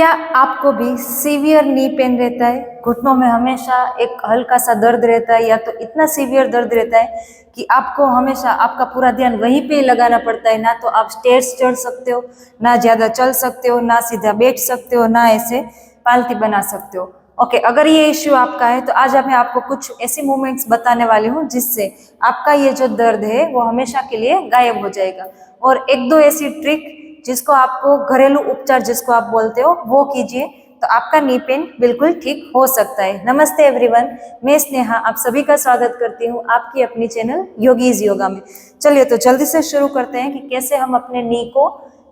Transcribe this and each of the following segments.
क्या आपको भी सीवियर नी पेन रहता है? घुटनों में हमेशा एक हल्का सा दर्द रहता है या तो इतना सीवियर दर्द रहता है कि आपको हमेशा आपका पूरा ध्यान वहीं पे लगाना पड़ता है। ना तो आप स्टेयर्स चढ़ सकते हो, ना ज़्यादा चल सकते हो, ना सीधा बैठ सकते हो, ना ऐसे पालती बना सकते हो। ओके, अगर ये इश्यू आपका है तो आज मैं आपको कुछ ऐसी मूवमेंट्स बताने वाली हूँ जिससे आपका ये जो दर्द है वो हमेशा के लिए गायब हो जाएगा। और एक दो ऐसी ट्रिक जिसको आपको घरेलू उपचार जिसको आप बोलते हो वो कीजिए तो आपका नी पेन बिल्कुल ठीक हो सकता है। नमस्ते एवरीवन, मैं स्नेहा आप सभी का स्वागत करती हूँ आपकी अपनी चैनल योगीज योगा में। चलिए तो जल्दी से शुरू करते हैं कि कैसे हम अपने नी को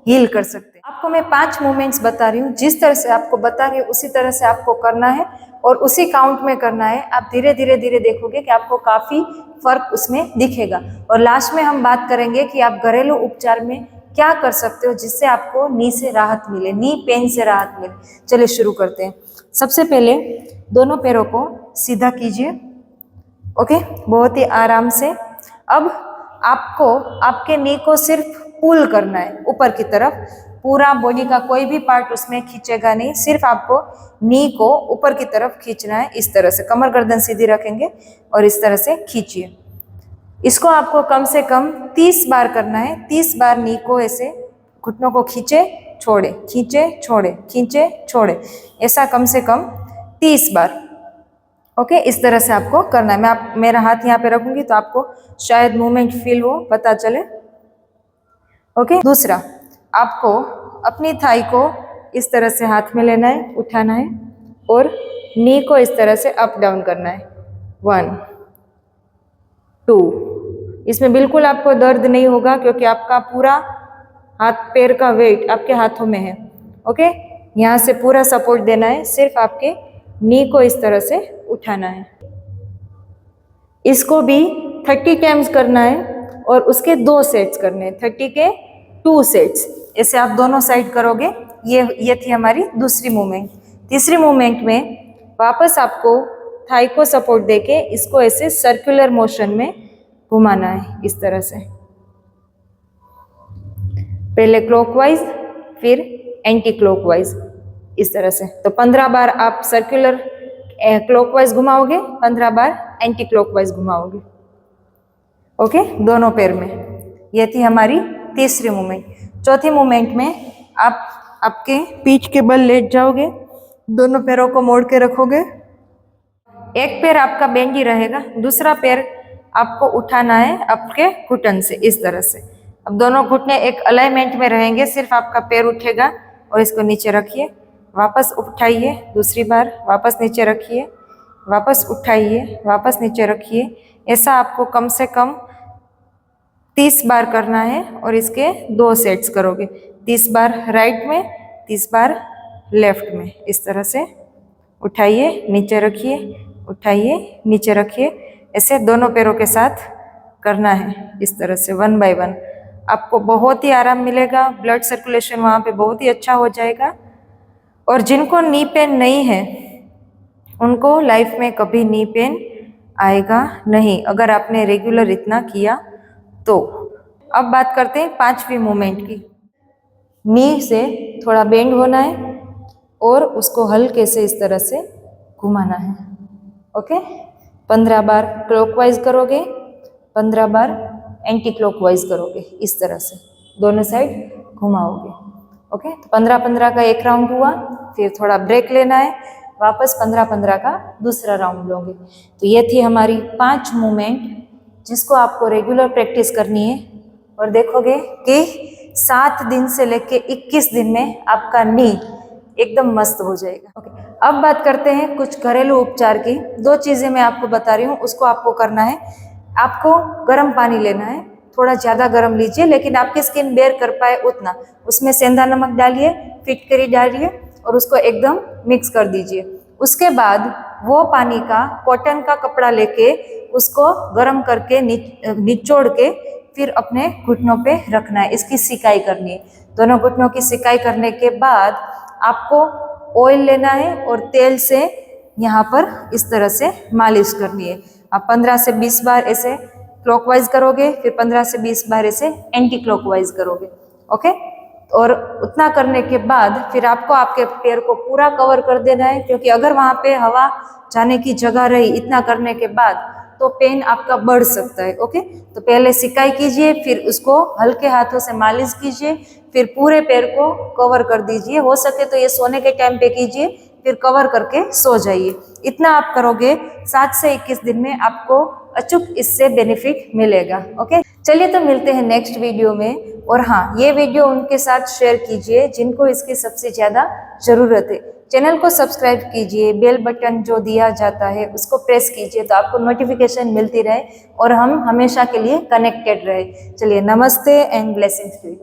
हील कर सकते हैं। आपको मैं 5 मूवमेंट्स बता रही हूँ, जिस तरह से आपको बता रही हूँ उसी तरह से आपको करना है और उसी काउंट में करना है। आप धीरे धीरे देखोगे कि आपको काफी फर्क उसमें दिखेगा। और लास्ट में हम बात करेंगे कि आप घरेलू उपचार में क्या कर सकते हो जिससे आपको नी से राहत मिले, नी पेन से राहत मिले। चलिए शुरू करते हैं। सबसे पहले दोनों पैरों को सीधा कीजिए। ओके, बहुत ही आराम से। अब आपको आपके नी को सिर्फ पुल करना है ऊपर की तरफ। पूरा बॉडी का कोई भी पार्ट उसमें खींचेगा नहीं, सिर्फ आपको नी को ऊपर की तरफ खींचना है। इस तरह से कमर गर्दन सीधी रखेंगे और इस तरह से खींचिए। इसको आपको कम से कम 30 बार करना है। 30 बार नी को ऐसे घुटनों को खींचे छोड़े, खींचे छोड़े, खींचे छोड़े, ऐसा कम से कम 30 बार। ओके, इस तरह से आपको करना है। मैं मेरा हाथ यहाँ पे रखूंगी तो आपको शायद मूवमेंट फील हो, पता चले। ओके, दूसरा आपको अपनी थाई को इस तरह से हाथ में लेना है, उठाना है और नी को इस तरह से अप डाउन करना है। 1 2। इसमें बिल्कुल आपको दर्द नहीं होगा क्योंकि आपका पूरा हाथ पैर का वेट आपके हाथों में है। ओके, यहाँ से पूरा सपोर्ट देना है, सिर्फ आपके नी को इस तरह से उठाना है। इसको भी 30 टाइम्स करना है और उसके 2 सेट्स करने हैं। 30 के 2 सेट्स, ऐसे आप दोनों साइड करोगे। ये थी हमारी दूसरी मूवमेंट। तीसरी मूवमेंट में वापस आपको थाई को सपोर्ट देके इसको ऐसे सर्कुलर मोशन में घुमाना है, इस तरह से। पहले क्लॉकवाइज फिर एंटी क्लॉकवाइज, इस तरह से। तो 15 बार आप सर्कुलर क्लॉकवाइज घुमाओगे, 15 बार एंटी क्लॉकवाइज घुमाओगे। ओके, दोनों पैर में। यह थी हमारी तीसरी मूवमेंट। चौथी मूवमेंट में आप आपके पीठ के बल लेट जाओगे, दोनों पैरों को मोड़ के रखोगे। एक पैर आपका बेंड ही रहेगा, दूसरा पैर आपको उठाना है आपके घुटन से, इस तरह से। अब दोनों घुटने एक अलाइनमेंट में रहेंगे, सिर्फ आपका पैर उठेगा और इसको नीचे रखिए, वापस उठाइए, दूसरी बार वापस नीचे रखिए, वापस उठाइए, वापस नीचे रखिए। ऐसा आपको कम से कम 30 बार करना है और इसके 2 सेट्स करोगे। 30 बार राइट में, 30 बार लेफ्ट में, इस तरह से। उठाइए, नीचे रखिए, उठाइए, नीचे रखिए। ऐसे दोनों पैरों के साथ करना है, इस तरह से 1 बाय 1। आपको बहुत ही आराम मिलेगा, ब्लड सर्कुलेशन वहाँ पे बहुत ही अच्छा हो जाएगा। और जिनको नी पेन नहीं है उनको लाइफ में कभी नी पेन आएगा नहीं, अगर आपने रेगुलर इतना किया तो। अब बात करते हैं 5वीं मूवमेंट की। नी से थोड़ा बेंड होना है और उसको हल्के से इस तरह से घुमाना है। ओके, 15 बार क्लॉकवाइज करोगे, 15 बार एंटी क्लॉकवाइज करोगे, इस तरह से दोनों साइड घुमाओगे। ओके, तो 15-15 का एक राउंड हुआ, फिर थोड़ा ब्रेक लेना है, वापस 15-15 का दूसरा राउंड लोगे। तो ये थी हमारी 5 मूवमेंट जिसको आपको रेगुलर प्रैक्टिस करनी है और देखोगे कि 7 दिन से लेके 21 दिन में आपका नी एकदम मस्त हो जाएगा। ओके, अब बात करते हैं कुछ घरेलू उपचार की। 2 चीजें मैं आपको बता रही हूँ, उसको आपको करना है। आपको गर्म पानी लेना है, थोड़ा ज़्यादा गर्म लीजिए लेकिन आपकी स्किन बेयर कर पाए उतना। उसमें सेंधा नमक डालिए, फिटकरी डालिए और उसको एकदम मिक्स कर दीजिए। उसके बाद वो पानी का कॉटन का कपड़ा लेके उसको गर्म करके निचोड़ के फिर अपने घुटनों पे रखना है। इसकी सिकाई करनी है। दोनों घुटनों की सिकाई करने के बाद आपको ऑयल लेना है और तेल से यहाँ पर इस तरह से मालिश करनी है। आप 15 से 20 बार ऐसे क्लॉकवाइज करोगे, फिर 15 से 20 बार ऐसे एंटी क्लॉकवाइज करोगे। ओके, और उतना करने के बाद फिर आपको आपके पैर को पूरा कवर कर देना है, क्योंकि अगर वहाँ पे हवा जाने की जगह रही इतना करने के बाद तो पेन आपका बढ़ सकता है। ओके, तो पहले सिकाई कीजिए, फिर उसको हल्के हाथों से मालिश कीजिए, फिर पूरे पैर को कवर कर दीजिए। हो सके तो ये सोने के टाइम पे कीजिए, फिर कवर करके सो जाइए। इतना आप करोगे 7 से 21 दिन में आपको अचूक इससे बेनिफिट मिलेगा। ओके, चलिए तो मिलते हैं नेक्स्ट वीडियो में। और हाँ, ये वीडियो उनके साथ शेयर कीजिए जिनको इसकी सबसे ज़्यादा ज़रूरत है। चैनल को सब्सक्राइब कीजिए, बेल बटन जो दिया जाता है उसको प्रेस कीजिए तो आपको नोटिफिकेशन मिलती रहे और हम हमेशा के लिए कनेक्टेड रहे। चलिए, नमस्ते एंड ब्लेसिंग्स टू यू।